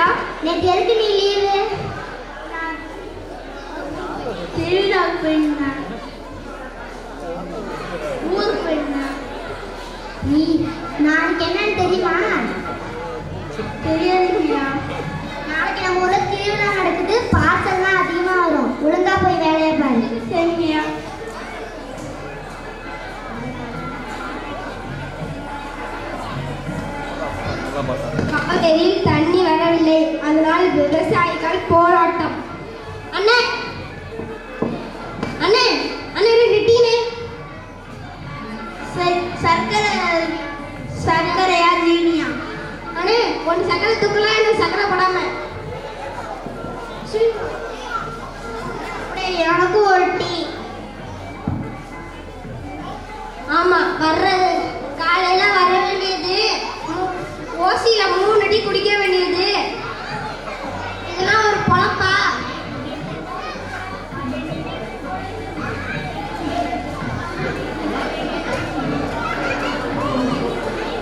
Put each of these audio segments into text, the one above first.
சொல்லுங்கய்யா. நேற்று எதுக்கு நீ லீவு? திருவிழாவுக்கு போயிருந்தேன். ஊருக்கு போயிருந்தேன். நீ நாளைக்கு என்னன்னு தெரியுமா? தெரியாதுங்கய்யா. நாளைக்கு நம்ம ஊர்ல திருவிழா நடக்குது. பார்சல்லாம் அதிகமா வரும். ஒழுங்கா போய் வேலையை பாரு. சரிங்கய்யா. மகதேரியில் தண்ணி வரவில்லை. அதனால் விவசாயிகள் போராட்டம். அண்ணே அண்ணே அண்ணே டீனே சர்க்கரையா ஜீனியா? அண்ணே ஒன்று சக்கரை தூக்கலாம், என்ன சக்கரை போடாம. எனக்கும் ஒரு டீ. ஆமா, வர்றது காலையில வர வேண்டியது, ஓசியில 3 டீ குடிக்க வேண்டியது. இதெல்லாம் ஒரு பொழப்பா?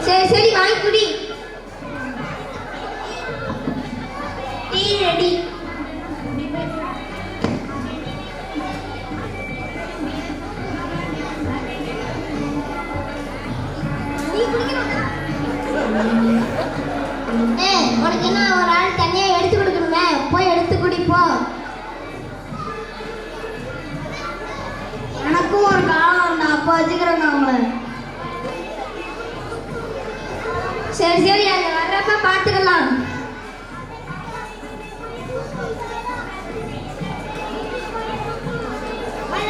சரி சரி வாங்கி குடி. Tea ready. உனக்கு என்ன ஒரு ஆள் தனியா எடுத்து கொடுக்கணுமே, போய் எடுத்து குடிப்போ. எனக்கும் ஒரு காலம் நான் அப்போ வச்சுக்கிறேங்க அவங்கள. சரி சரி, அங்க வர்றப்ப பாத்துக்கலாம்.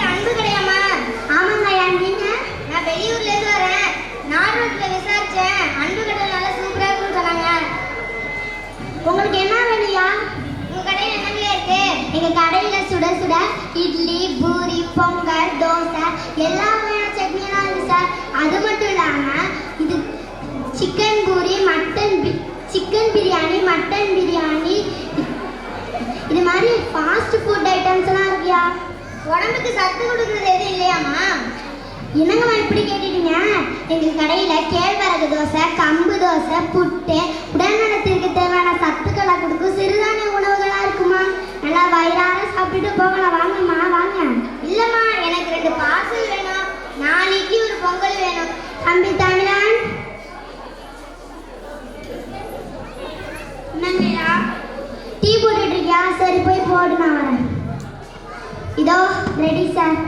அன்பு கிடையாமா? ஆமாங்க ஐயா. நீங்க? நான் வெளியூர்ல இருந்து வரேன். நார்ரோட்ல விசாரிச்சேன். அன்பு கடை நல்லா சூப்பரா இருக்குன்னு சொன்னாங்க. உங்களுக்கு என்ன வேணும்யா? உங்க கடையில் என்னங்க இருக்கு? எங்க கடையில சுட சுட இட்லி, பூரி, பொங்கல், தோசை எல்லா வகையான சட்னியெல்லாம் இருக்கு சார். அது மட்டும் இல்லாம இது chicken puri, chicken biryani, mutton biryani, இது மாதிரி ஃபாஸ்ட் ஃபுட் ஐட்டம்ஸ் எல்லாம் இருக்குயா. உடம்புக்கு சத்து கொடுக்குறது எதுவும் இல்லையாமா? என்னங்கம்மா இப்படி கேட்டுட்டீங்க? எங்கள் கடையில் கேழ்வரகு தோசை, கம்பு தோசை, புட்டு, உடல்நலத்திற்கு தேவையான சத்துக்களை கொடுக்கும் சிறுதானிய உணவுகளாக இருக்குமா. நல்லா வயிறார சாப்பிட்டுட்டு போகலாம். வாங்கம்மா வாங்க. இல்லைம்மா, எனக்கு 2 பார்சல் வேணும். நாளைக்கு ஒரு பொங்கல் வேணும். தம்பி தமிழன், என்னங்கய்யா? டீ போட்டுட்டு இருக்கியா? சரி போய் போட்டு நான் வரேன். இதோ ரெடி சார்.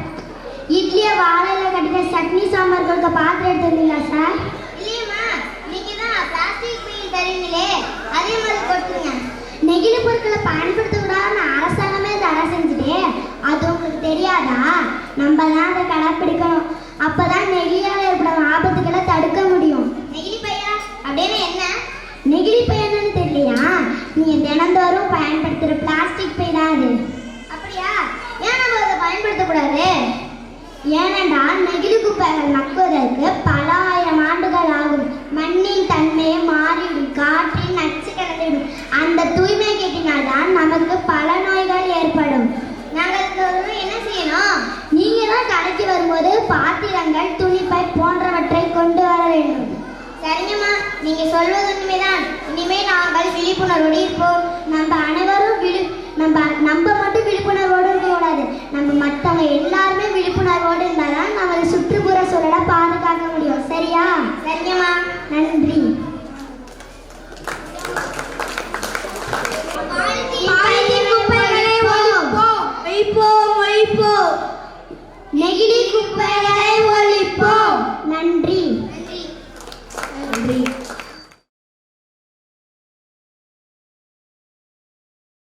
இட்லியை வாழையில கட்டின சட்னி சாம்பார் கொடுக்க பாத்திரம் எடுத்து வந்தீங்களா சார்? இல்லையம்மா, நீங்க தான் பிளாஸ்டிக் பையில் தருவீங்களே, அதே மாதிரி கொடுத்துருங்க. நெகிழி பொருட்களை பயன்படுத்தக்கூடாதுன்னு அரசாங்கமே தடை செஞ்சுட்டு அது உங்களுக்கு தெரியாதா? நம்ம தான் அதை கடைப்பிடிக்கணும். அப்பதான் நெகிழியால் ஏற்படும் ஆபத்துக்களை தடுக்க முடியும். நெகிழி பையா அப்படின்னு என்ன? நெகிழி பை என்னன்னு தெரியலையா? நீங்க தினந்தோறும் பயன்படுத்துற பிளாஸ்டிக் பை தான் அது. அப்படியா? ஏன் நம்ம அதை பயன்படுத்தக்கூடாது? ஏனென்றால் நெகிழி குப்பைகள் மக்குவதற்கு பல ஆயிரம் ஆண்டுகள் ஆகும். மண்ணின் தன்மையை மாறிவிடும், காற்றின் நச்சு கலந்துவிடும். அந்த தூய்மை கேட்டினால்தான் நமக்கு பல நோய்கள் ஏற்படும். நாங்கள் என்ன செய்யணும்? நீங்க தான் கடைக்கு வரும்போது பாத்திரங்கள், துணிப்பை போன்றவற்றை கொண்டு வர வேண்டும். சரிங்கம்மா, நீங்க சொல்வது உண்மைதான். இனிமேல் நாங்கள் விழிப்புணர்வோடு இருப்போம். நம்ம அனைவரும் நம்ம மட்டும் விழிப்புணர்வோடு இருக்கக்கூடாது. நம்ம மற்றவங்க எல்லாருமே விழிப்புணர்வோடு இருந்தால்தான் நம்ம சுற்றுப்புற சூழலை பாதுகாக்க முடியும். சரியா? சரிங்கம்மா, நன்றி. நெகிழி குப்பைகளை ஒழிப்போம். நன்றி. நன்றி.